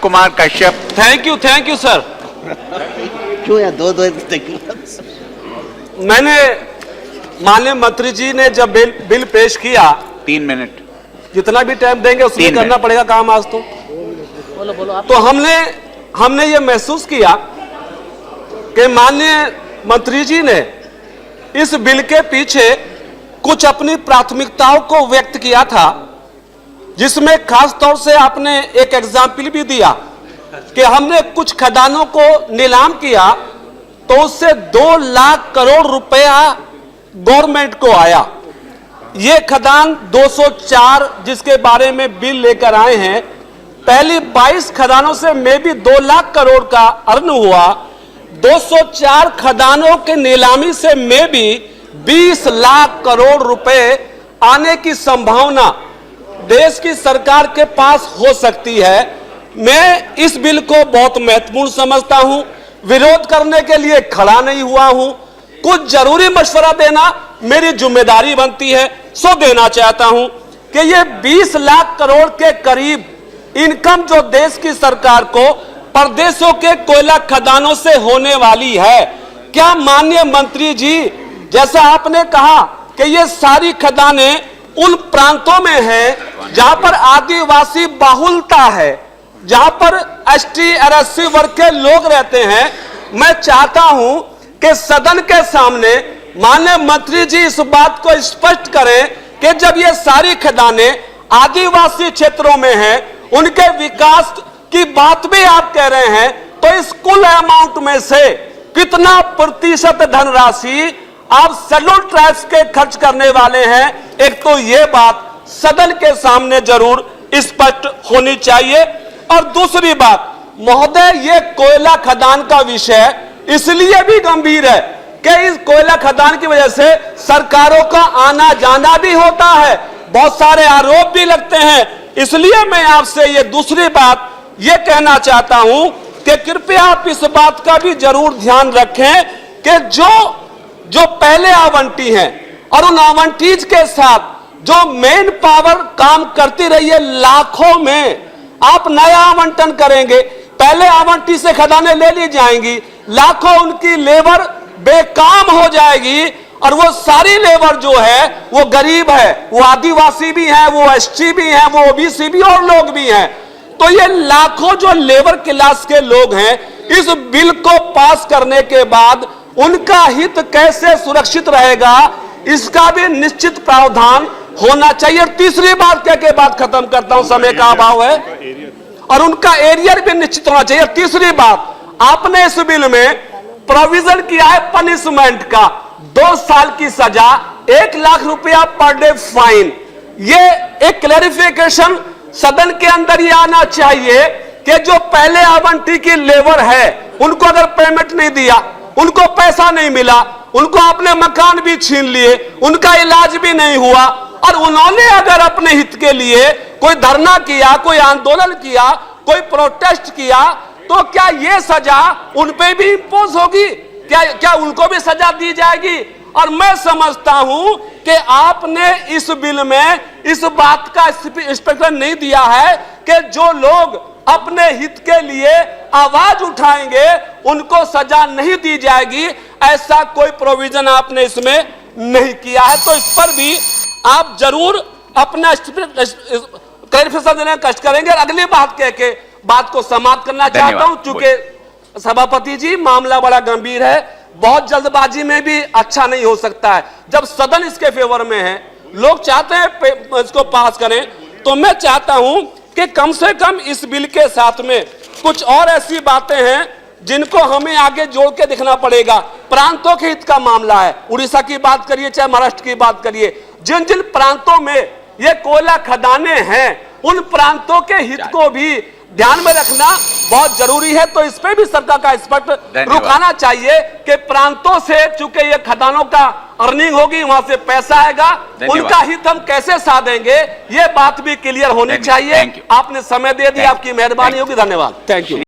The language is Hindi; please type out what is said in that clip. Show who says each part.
Speaker 1: Kumar Kashyap.
Speaker 2: Thank you sir.
Speaker 3: क्यों यार दो
Speaker 2: मैंने माननीय मंत्री जी ने जब बिल पेश किया,
Speaker 1: 3 मिनट
Speaker 2: जितना भी टाइम देंगे उसमें करना पड़ेगा काम आज तो।
Speaker 3: बोलो आप।
Speaker 2: तो हमने ये महसूस किया कि माननीय मंत्री जी ने इस बिल के पीछे कुछ अपनी प्राथमिकताओं को व्यक्त किया था, जिसमें खास तौर से आपने एक एग्जाम्पल भी दिया कि हमने कुछ खदानों को नीलाम किया तो उससे 2 लाख करोड़ रुपया गवर्नमेंट को आया। ये खदान 204 जिसके बारे में बिल लेकर आए हैं, पहली 22 खदानों से में भी 2 लाख करोड़ का अर्न हुआ। 204 खदानों के नीलामी से में भी 20 लाख करोड़ रुपए आने की संभावना देश की सरकार के पास हो सकती है। मैं इस बिल को बहुत महत्वपूर्ण समझता हूं, विरोध करने के लिए खड़ा नहीं हुआ हूं। कुछ जरूरी मशवरा देना मेरी जिम्मेदारी बनती है, सो देना चाहता हूं कि ये 20 लाख करोड़ के करीब इनकम जो देश की सरकार को परदेशों के कोयला खदानों से होने वाली है, क्या माननीय मंत्री जी, जैसा आपने कहा कि ये सारी खदानें उन प्रांतों में हैं जहां पर आदिवासी बाहुलता है, जहां पर एसटी और एससी वर्ग के लोग रहते हैं, मैं चाहता हूं कि सदन के सामने माननीय मंत्री जी इस बात को स्पष्ट करें कि जब ये सारी खदानें आदिवासी क्षेत्रों में हैं, उनके विकास की बात भी आप कह रहे हैं, तो इस कुल अमाउंट में से कितना प्रतिशत धनराशि आप शेड्यूल ट्राइब्स के खर्च करने वाले हैं? एक तो ये बात सदन के सामने जरूर स्पष्ट होनी चाहिए। और दूसरी बात, महोदय, ये कोयला खदान का विषय इसलिए भी गंभीर है कि इस कोयला खदान की वजह से सरकारों का आना जाना भी होता है, बहुत सारे आरोप भी लगते हैं। इसलिए मैं आपसे ये दूसरी बात ये कहना चाहता हूं कि कृपया आप इस बात का भी जरूर ध्यान रखें कि जो पहले आवंटी हैं और उन आवंटीज के साथ जो मेन पावर काम करती रही है, लाखों में आप नया आवंटन करेंगे, पहले आवंटी से खदानें ले ली जाएंगी, लाखों उनकी लेबर बेकाम हो जाएगी, और वो सारी लेबर जो है वो गरीब है, वो आदिवासी भी है, वो एसटी भी है, वो ओबीसी भी और लोग भी हैं। तो ये लाखों जो लेबर क्लास के लोग हैं, इस बिल को पास करने के बाद उनका हित कैसे सुरक्षित रहेगा, इसका भी निश्चित प्रावधान होना चाहिए। और तीसरी बात कह के बात खत्म करता हूं, समय का अभाव है, और उनका एरियर भी निश्चित होना चाहिए। तीसरी बात, आपने इस बिल में प्रोविजन किया है पनिशमेंट का, 2 साल की सजा, 1 लाख रुपया पर डे फाइन। ये एक क्लैरिफिकेशन सदन के अंदर ये आना चाहिए कि जो पहले आवंटी की लेबर है, उनको अगर पेमेंट नहीं दिया, उनको पैसा नहीं मिला, उनको अपने मकान भी छीन लिए, उनका इलाज भी नहीं हुआ, और उन्होंने अगर अपने हित के लिए कोई धरना किया, कोई आंदोलन किया, कोई प्रोटेस्ट किया, तो क्या ये सजा उन पे भी इंपोज होगी? क्या उनको भी सजा दी जाएगी? और मैं समझता हूं कि आपने इस बिल में इस बात का स्पष्टीकरण नहीं दिया है कि जो लोग अपने हित के लिए आवाज उठाएंगे उनको सजा नहीं दी जाएगी, ऐसा कोई प्रोविजन आपने इसमें नहीं किया है। तो इस पर भी आप जरूर अपना क्लैरिफिकेशन देने का कष्ट करेंगे। और अगली बात कह के बात को समाप्त करना चाहता हूं, चूंकि सभापति जी मामला बड़ा गंभीर है, बहुत जल्दबाजी में भी अच्छा नहीं हो सकता है। जब सदन इसके फेवर में है, लोग चाहते हैं इसको पास करें, तो मैं चाहता हूं कि कम से कम इस बिल के साथ में कुछ और ऐसी बातें हैं जिनको हमें आगे जोड़ के दिखना पड़ेगा। प्रांतों के हित का मामला है, उड़ीसा की बात करिए चाहे महाराष्ट्र की बात करिए, जिन जिन प्रांतों में ये कोयला खदानें हैं, उन प्रांतों के हित को भी ध्यान में रखना बहुत जरूरी है। तो इस पे भी सरकार का स्पष्ट रुकाना चाहिए कि प्रांतों से चूंकि ये खदानों का अर्निंग होगी, वहां से पैसा आएगा, उनका हित हम कैसे साधेंगे, ये बात भी क्लियर होनी चाहिए। आपने समय दे दिया, आपकी मेहरबानी होगी। धन्यवाद। Thank you.